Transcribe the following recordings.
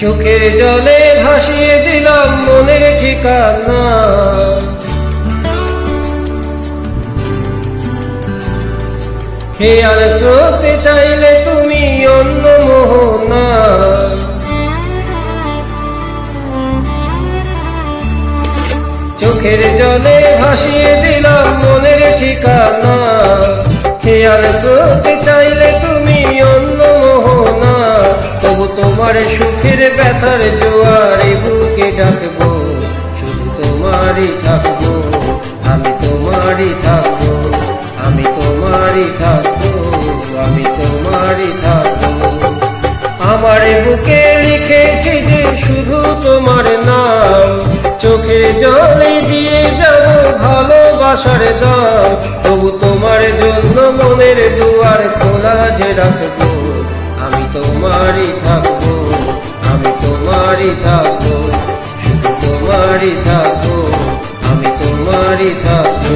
চোখের জলে ভাসিয়ে দিলাম মনের ঠিকানা। খেয়াল করতে চাইলে তুমি অন্য মোহনা। চোখের জলে ভাসিয়ে দিলাম মনের ঠিকানা। খেয়াল করতে চাইলে তুমি অন্য মোহনা। তবু তোমার সুখের ব্যথার জোয়ারে বুকে ডাকবো, শুধু তোমারই থাকবো, আমি তোমারই থাকবো, আমি তোমারই থাকবো, আমি তোমারই থাকবো। আমার বুকে লিখেছি যে শুধু তোমার নাম, চোখের জলে দিয়ে যাব ভালোবাসার দাম। তবু তোমার জন্য মনের দুয়ার খোলা যে রাখবো, আমি তোমারই থাকবো, আমি তোমারই থাকবো, শুধু তোমারই থাকবো, আমি তোমারই থাকবো।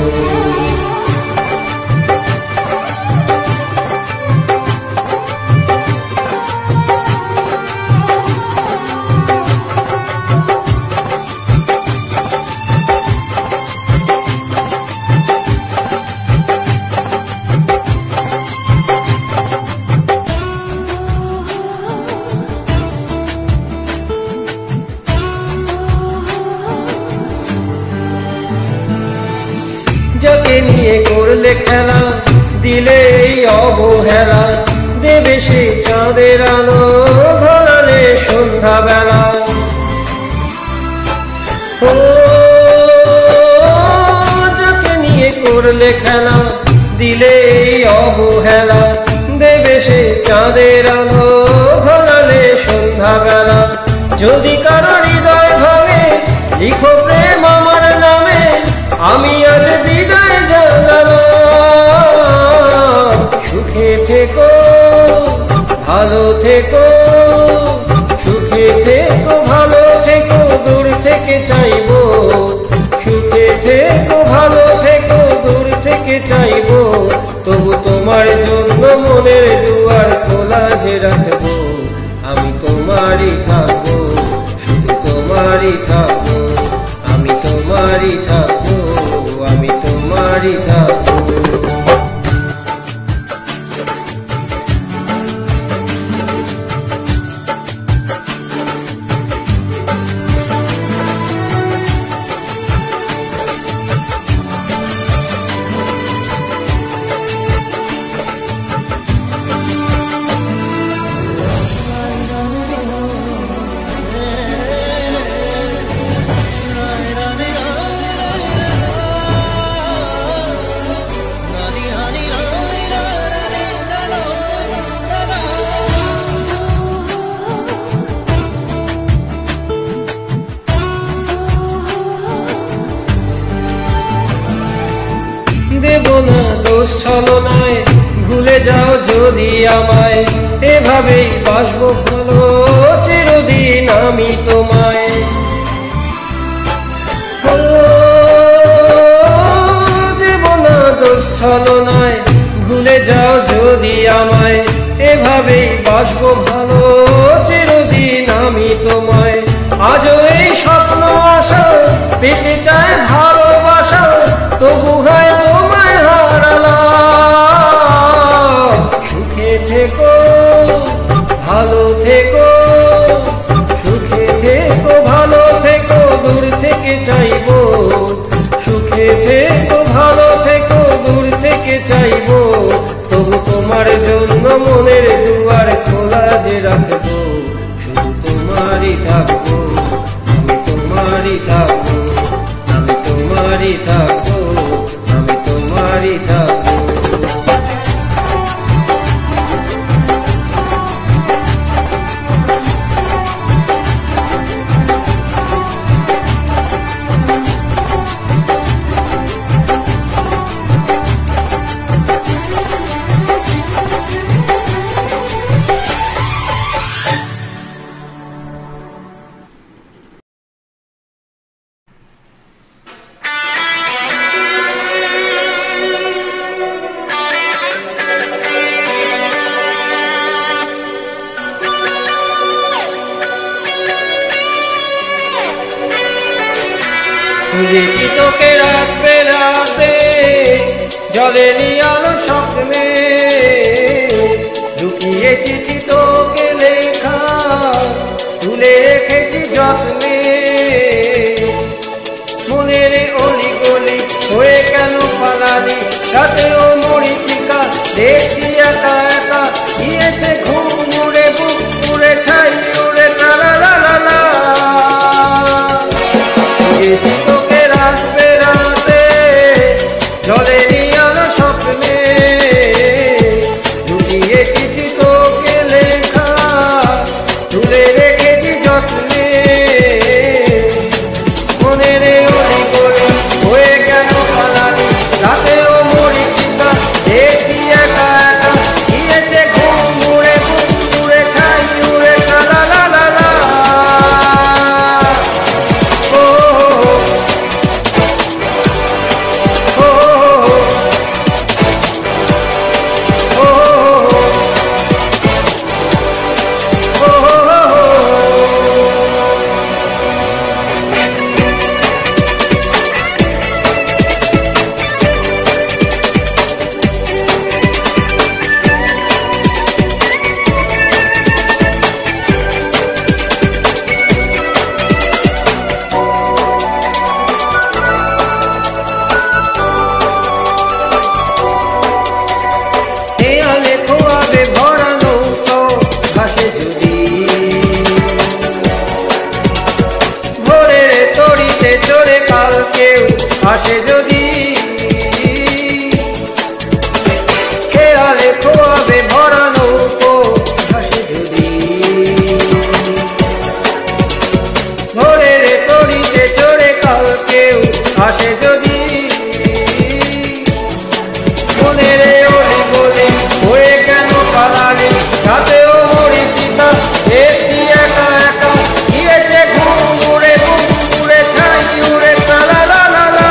যাকে নিয়ে করলে খেলা, দিলে এই অবহেলা, দেবে সে চাঁদের আলো ঘোরালে সন্ধ্যা বেলা। ও যাকে নিয়ে করলে খেলা, দিলে এই অবহেলা, দেবে সে চাঁদের আলো ঘোরালে সন্ধ্যা বেলা। যদি কারো হৃদয় ভাঙে লিখো প্রেম আমার নামে, আমি আজ বিদায় জানালাম। সুখে থেকো ভালো থেকো, সুখে থেকো ভালো থেকো, দূর থেকে চাইবো। সুখে থেকো ভালো থেকো, দূর থেকে চাইবো। তবু তোমার জন্য মনের দুয়ার খোলা যে রাখবো, আমি তোমারই থাকবো, শুধু তোমারই থাকবো, আমি তোমারই থাকবো, আমি তোমারই থাকবো। দেব না দোষ ছলনায়, ভুলে যাও যদি আমায়। এভাবেই বাসবো ভালো চিরদিন আমি তোমায়। দেব না দোষ ছলনায়, ভুলে যাও যদি আমায়। এভাবেই বাসবো ভালো চিরদিন আমি তোমায়। আজও এই স্বপ্ন আশা পেতে চায় ভালোবাসা, তবু হয় তোমায় হারালাম। সুখে থেকো ভালো থেকো, সুখে থেকো ভালো থেকো, দূর থেকে চাইবো। সুখে থেকো ভালো থেকো, দূর থেকে চাইবো। তবু তোমার জন্য মনের দুয়ার খোলা যে রাখবো, শুধু তোমারই থাকবো, আমি তোমারই থাকবো, আমি খুঁজেছি তোকে রাত বেড়াতে জলে নিয়ালো স্বপ্নে, লুকিয়ে চিঠি তোকে লেখা তুলে রেখেছি যত্নে। মনের অলি গলি হয়ে কেন পালালি, রাতেও মরিচিকা দেখছি একা একা, গিয়েছে ঘুম উড়ে বুক উড়ে ছাই উড়ে লা লা লা লা। খুঁজেছি তোকে রাত বেড়াতে জলে নিয়ালো স্বপ্নে, লুকিয়ে চিঠি তোকে লেখা তুলে রেখেছি যত্নে। মনের অলি গলি হয়ে কেন পালালি, রাতেও মরিচিকা দেখছি একা একা, গিয়েছে ঘুম উড়ে বুক উড়ে ছাই উড়ে লা লা লা লা। ও ও ও হেয়ালে খোয়াবে ভরা নৌকো ভাসে যদি, ভোরের তরিতে চড়ে কাল কেউ আসে যদি। হেয়ালে খোয়াবে ভরা নৌকো ভাসে যদি, ভোরের তরিতে চড়ে কাল কেউ আসে যদি। মনের অলি গলি হয়ে কেন পালালি, রাতেও মরিচিকা দেখছি একা একা, গিয়েছে ঘুম উড়ে বুক উড়ে ছাই উড়ে লা লা লা লা।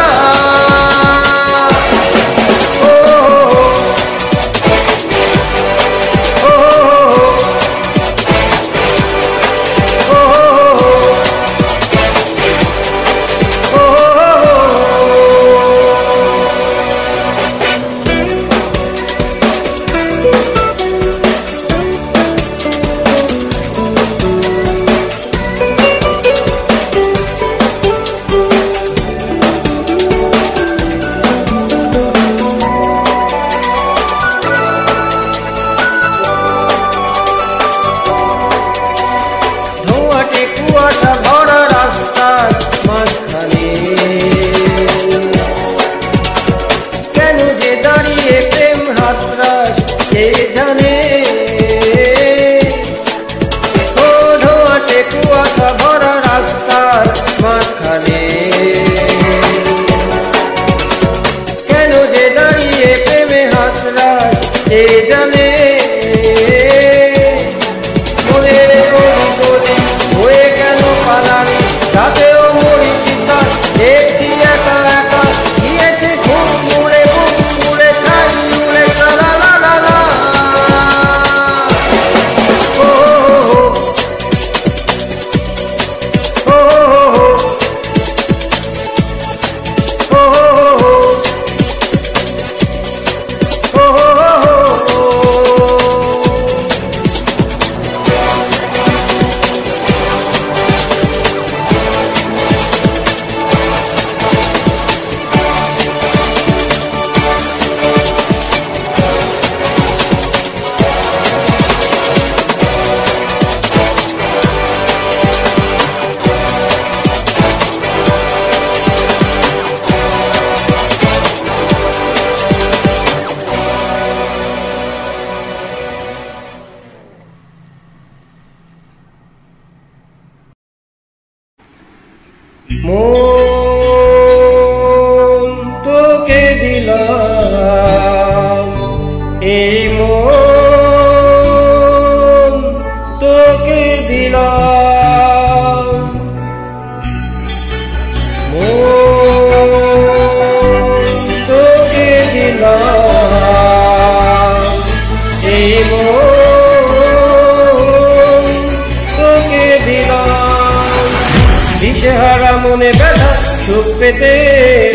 সুখ পেতে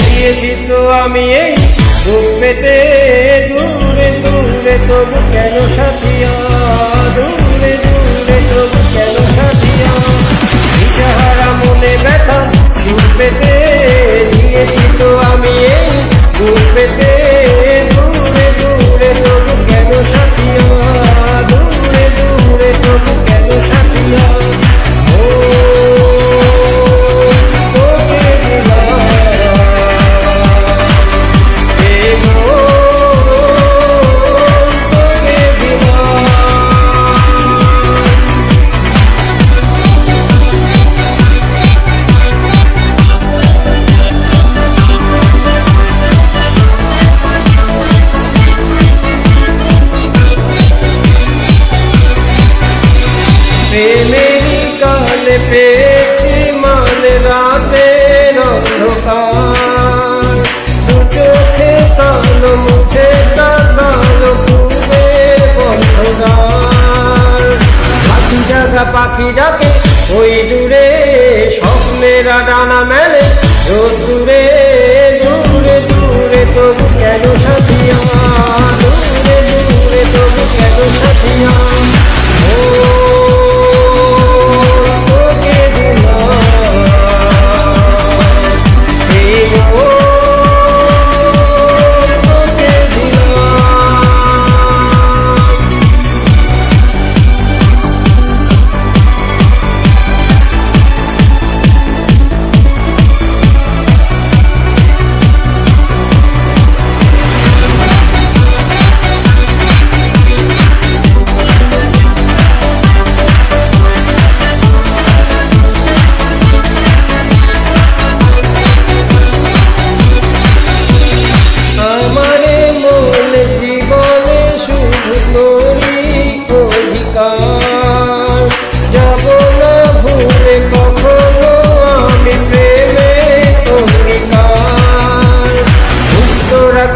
দিয়েছি তো আমি এই দুঃখ পেতে দূরে দূরে তবু কেন সাথিয়া দূরে দূরে তবু কেন সাথিয়া দিশাহারা মনে ব্যথা সুখ পেতে দিয়েছি তো আমি এই দুঃখ পেতে দূরে দূরে তবু কেন সাথিয়া দূরে দূরে তবু কেন সাথিয়া পেয়েছি মানে রাতের অন্ধকার দু চোখে কালো মুছে কালো পূবের বন্ধকার পাখি জাগা পাখি ডাকে ওই দূরে স্বপ্নেরা ডানা মেলে রোদ্দুরে দূরে দূরে তবু কেন সাথিয়া দূরে দূরে তবু কেন সাথিয়া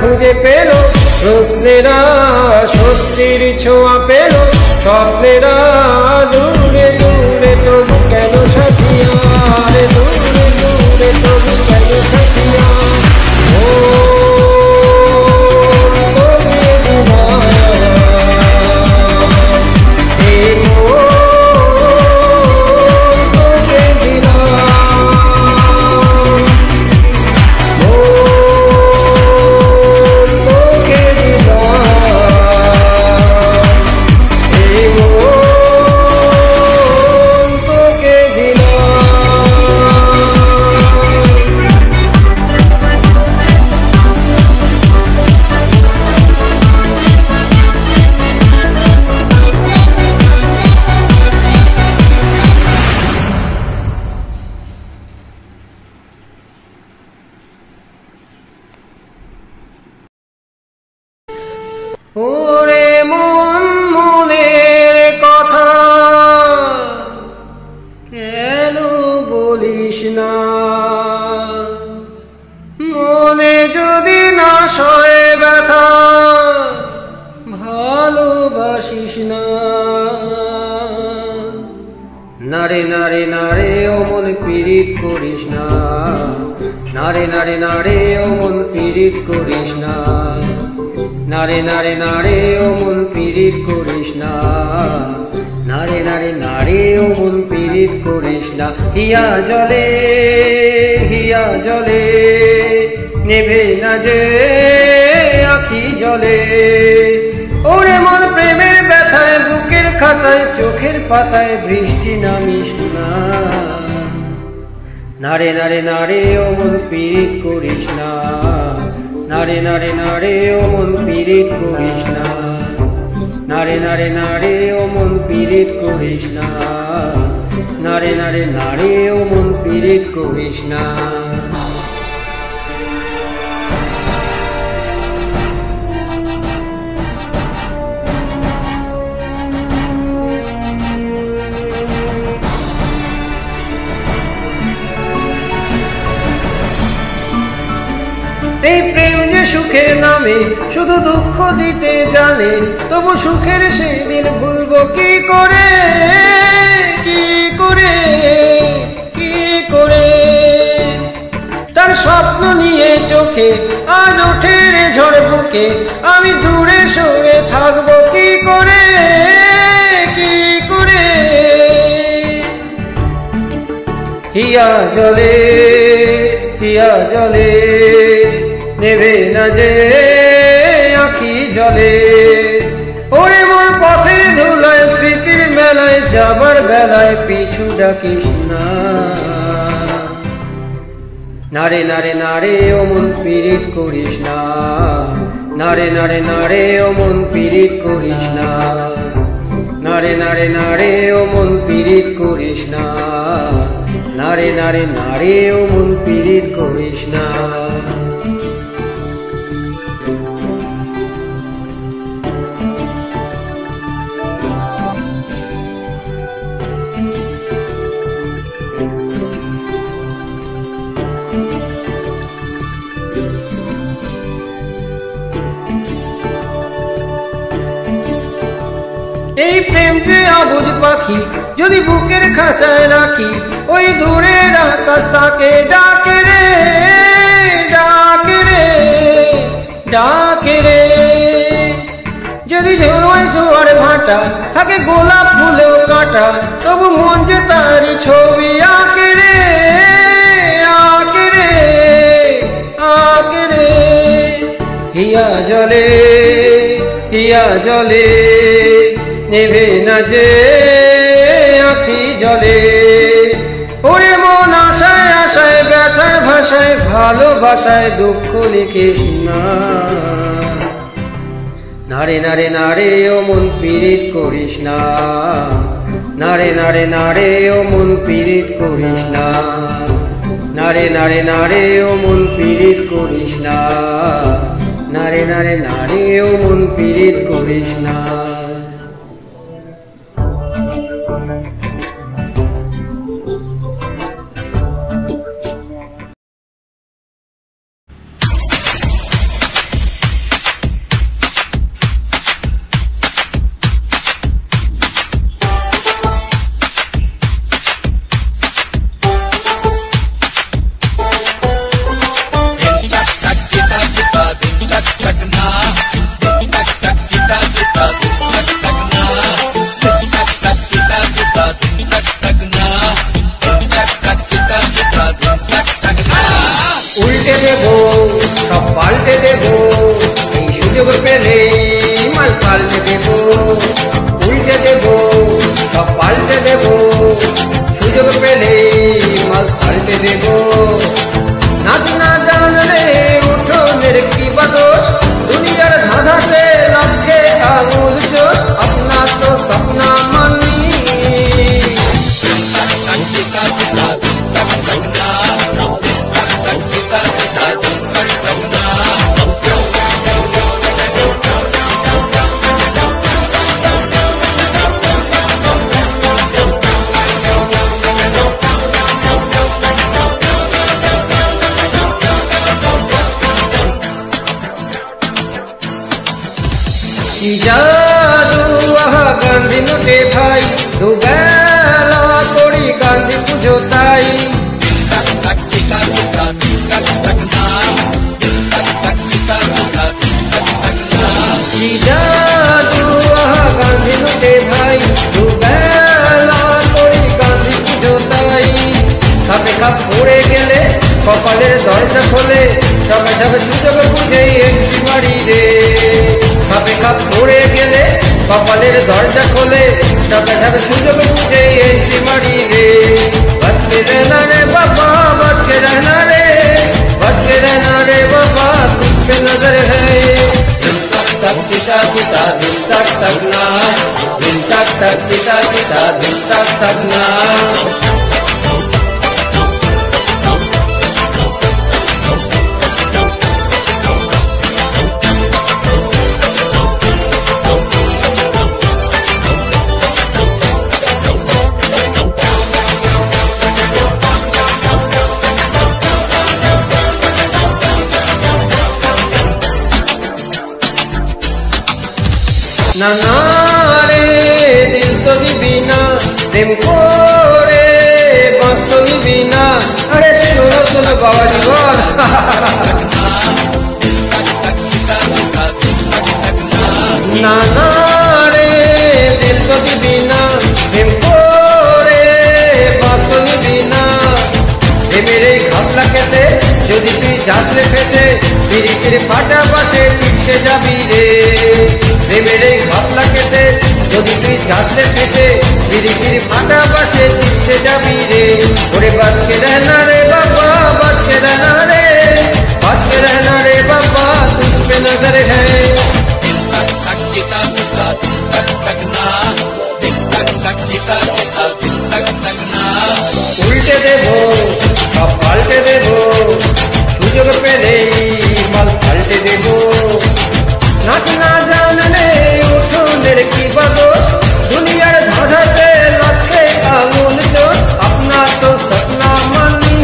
খুঁজে পেল প্রশ্নেরা সত্যির ছোঁয়া পেল স্বপ্নেরা দূরে দূরে তবু কেন সাথিয়া দূরে দূরে তবু কেন সাথিয়া ওরে মন মনের কথা কেন বলিস না মনে যদি না সয়ে ব্যথা ভালোবাসিস না নারে নারে নারে ও মন পীড়িত করিস না নারে নারে নারে ও মন পীড়িত করিস না নারে নারে নারে ও মন পীড়িত করিস না নারে নারে নারে ও মন পীড়িত করিস না হিয়া জলে নেভে না যে আখি জলে ওরে মন প্রেমের ব্যথায় বুকের খাতায় চোখের পাতায় বৃষ্টি নামিস না নারে নারে নারে ও মন পীড়িত করিস না নারে নারে নারে ও মন পীড়িত করিস না নারে নারে নারে ও মন পীড়িত করিস না নারে নারে নারে ও মন পীড়িত করিস না এই প্রেম যে সুখের নামে শুধু দুঃখ দিতে জানে তবু সুখের সেই দিন ভুলবো কি করে কি করে কি করে তা স্বপ্ন নিয়ে চোখে আজ ওঠে রে ঝড় বুকে, আমি দূরে সরে থাকবো কি করে, কি করে। হিয়া জলে, হিয়া জলে, নেবে না যে আঁখি জলে। ওরে মন পথের ধুলায় স্মৃতির মেলায় যাবার বেলায় পিছু ডাকিস না। নারে নারে নারে ও মন পীড়িত করিস না, নারে নারে নারে ও মন পীড়িত করিস না, নারে নারে নারে ও মন পীড়িত করিস না, নারে নারে নারে ও মন পীড়িত করিস না। এই প্রেম যে অবুঝ পাখি, যদি বুকের খাঁচায় রাখি, ওই দূরের আকাশ তাকে ডাকে রে, ডাকে রে, ডাকে রে। যদি ঝোড়োয় জোয়ার ভাটা থাকে গোলাপ ফুলেও কাঁটা, তবু মন যে তারই ছবি আঁকে রে, আঁকে রে, আঁকে রে। হিয়া জলে, হিয়া জলে, নেবে না যে আঁখি জলে। ওরে মন আশায় আশায় ব্যথার ভাষায় ভালোবাসায় দুঃখ লিখিস না। নারে নারে নারে ও মন পীড়িত করিস না, নারে নারে নারে ও মন পীড়িত করিস না, নারে নারে নারে ও মন পীড়িত করিস না, নারে নারে নারে ও মন পীড়িত করিস না। উল্টে দেবো সব পাল্টে দেবো, এই সুযোগ পেলে মাল পাল্টে দেবো। উল্টে দেবো সব পাল্টে দেবো, সুযোগ পেলে মাল পাল্টে দেবো। নাচ না জানলে উঠোনের কি বাদোষ, দুনিয়ার ধাঁধাতে লাখে আঙুল চোষ, আপনা তো সপনা মানি। কি জাদু আহা গান্ধী নোটে ভাই, দুবেলা করি গান্ধী পুজো তাই। কি জাদু আহা গান্ধী নোটে ভাই, দুবেলা করি গান্ধী পুজো তাই। খাপে খাপ পড়ে গেলে কপালের দরজা খোলে, সবে সবে সুযোগ বুঝে একটি বাড়ি রে। খাপে খাপ পড়ে গেলে কপালের দরজা খোলে, সবে সবে সুযোগ বুঝে একটি বাড়ি রে। বচকে रहना रे बाबा, बचके रहना रे, बचके रहना रे बाबा, तुझ पे नजर है। दिल तक तक चिता चिता, दिल तक तक ना, दिल तक तक चिता चिता, दिल तक तक ना। না না রে দিল তো দিবি না, প্রেম করে বাঁচ তো নিবি না। আরে শোনো শোনো বাবা জীবন। না না রে দিল তো দিবি না, প্রেম করে বাস তো নিবি না। প্রেমের এই ঘাপলা কেসে যদি তুই যাস রে ফেসে, পিরিতির ফাটা পাশে চিপসে যাবি রে। প্রেমের এই ঘাপলা কেসে যদি তুই যাস রে ফেসে, পিরিতির ফাটা পাশে চিপসে যাবি রে। ওরে বাজ के रहना रे बाबा, बाज के रहना रे, बाज के रहना रे बाबा, तुझ पे नजर है। উল্টে দেবো সব পাল্টে দেবো, সুযোগ পেলেই মাল পাল্টে দেবো। নাচ না জানলে উঠোনের কি বাদোস, দুনিয়ার ধাঁধাতে লাখে আঙুল চোষ, अपना तो सपना मानी।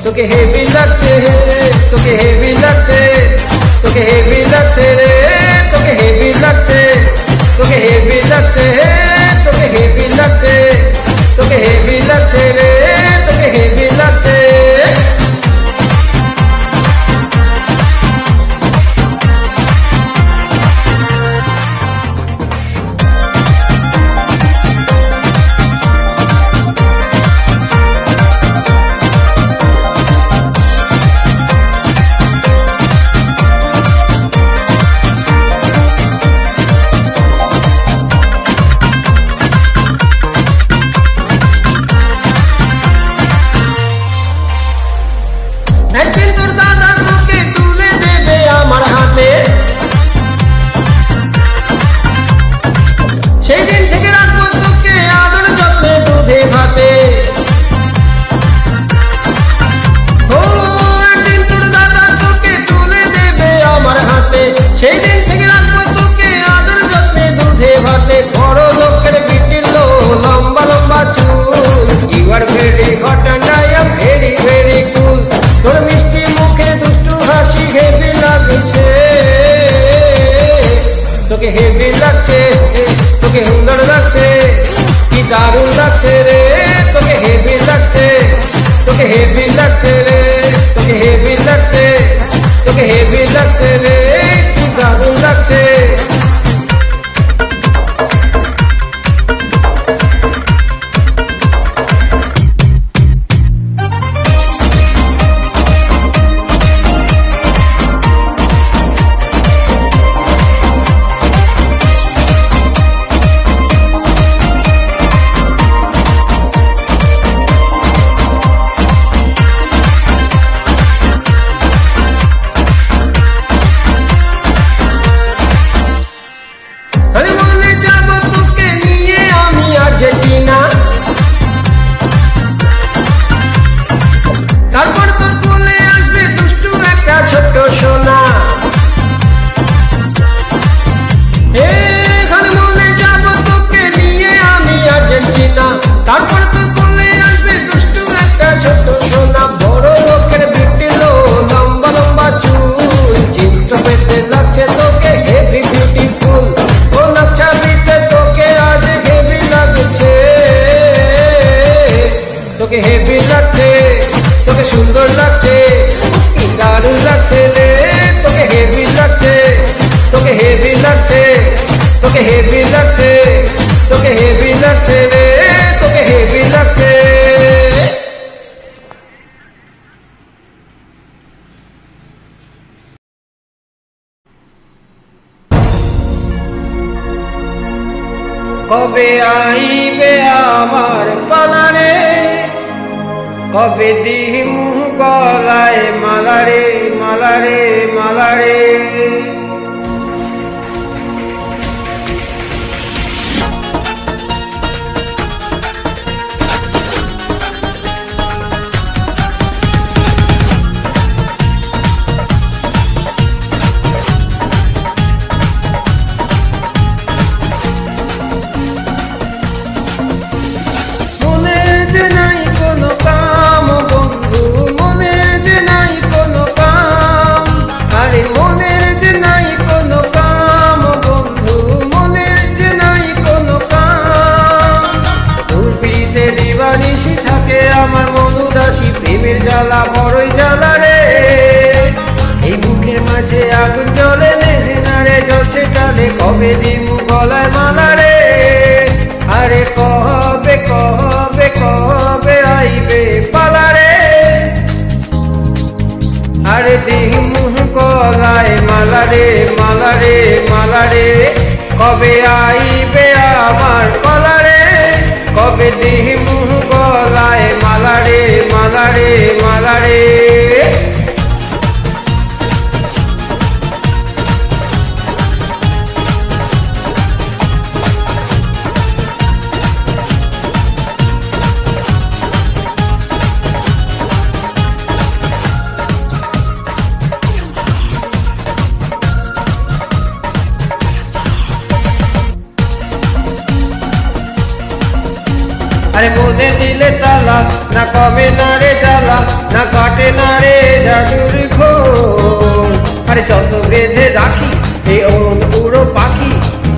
তোকে হেভি লাগছে, তোকে হেভি লাগছে, তোকে হেভি লাগছে রে, তোকে হেভি লাগছে, তোকে হেভি লাগছে, তোকে হেভি লাগছে, তোকে হেভি লাগছে রে, তোকে হেভি লাগছে। তোকে হেভি লাগছে, তোকে সুন্দর লাগছে, কি দারুণ লাগছে রে, তোকে হেভি লাগছে, তোকে হেভি লাগছে রে, তোকে হেভি লাগছে, তোকে হেভি লাগছে রে, কি দারুণ লাগছে। তোকে হেভি লাগছে, তোকে সুন্দর লাগছে, কি দারুণ লাগছে রে, তোকে হেভি লাগছে, তোকে হেভি লাগছে, তোকে হেভি লাগছে, তোকে হেভি লাগছে রে, তোকে হেভি লাগছে। কবে আইবে আমার পালারে, কবে দিমু গলায় মালারে, মালারে, মালারে। আমার মন উদাসী, প্রেমের জ্বালা বড়ই জ্বালা রে, এই বুকের মাঝে আগুন জ্বলে নেভে না রে, জ্বলছে কালে কবে দিমু গলায় মালা রে, আরে কবে কবে কবে আইবে পালা রে, আরে দিমু গলায় মালা রে, মালা রে, মালা রে, কবে আইবে আমার পালা রে, কবে দিমু গলায় মালা রে, মালা রে, মালা রে। আরে মনে দিলে তালা, না কমে না রে জ্বালা, না কাটে না রে জাদুর ঘোর, আরে যত বেঁধে রাখি এই অরুণ উড়ো পাখি,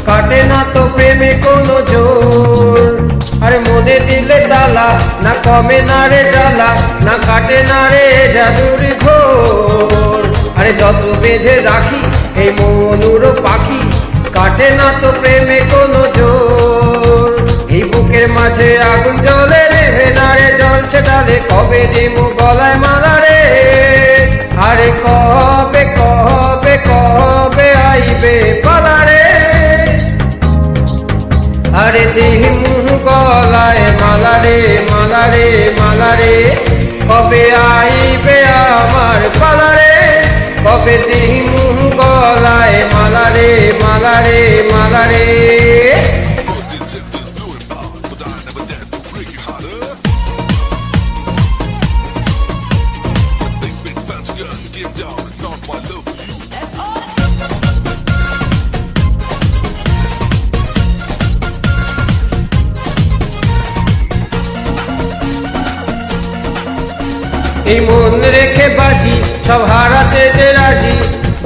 কাটে না তো প্রেমে কোনো জোর, আরে মনে দিলে তালা, না কমে না রে জ্বালা, না কাটে না রে জাদুর ঘোর, আরে যত বেঁধে রাখি এই মন উড়ো পাখি, কাটে না তো প্রেমে কোনো জোর, এই বুকের মাঝে আগুন জ্বলে নেভে না রে, জ্বলছে ডালে কবে দিমু গলায় মালা রে, আরে কবে কবে কবে আইবে পালা রে, আরে দিমু গলায় মালা রে, মালা রে, মালা রে, কবে আইবে আমার পালা রে, কবে দিমু গলায় মালা রে, মালা রে, মালা রে। এই মন রেখে বাজি সব হারাতে যে রাজি,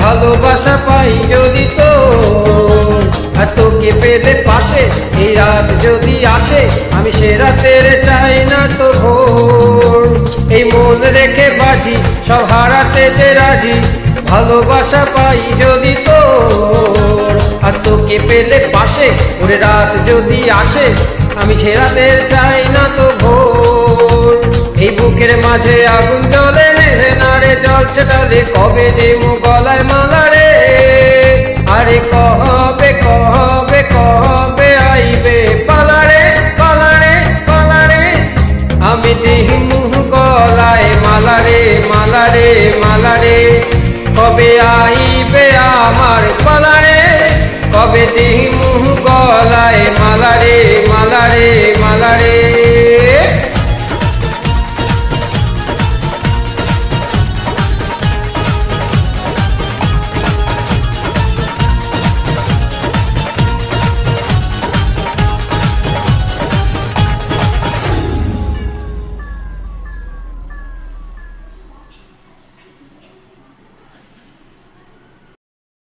ভালোবাসা পাই যদি তো, আর তোকে পেলে পাশে এই রাত যদি আসে, আমি সে রাতের চাই না তো ভোর, এই মন রেখে বাজি সব হারাতে যে রাজি, ভালোবাসা পাই যদি তো, আজ তোকে পেলে পাশে ওরে রাত যদি আসে, আমি সে রাতের চাই না তো ভোর, এই বুকের মাঝে আগুন জ্বলে নেভে না রে, জ্বলছে ডালে কবে দিমু গলায় মালা রে, আরে কবে কবে কবে আইবে পালা রে, পালা রে, পালা রে, আমি দিমু গলায় মালা রে, মালা রে, মালা রে, কবে আইবে আমার পালা রে, কবে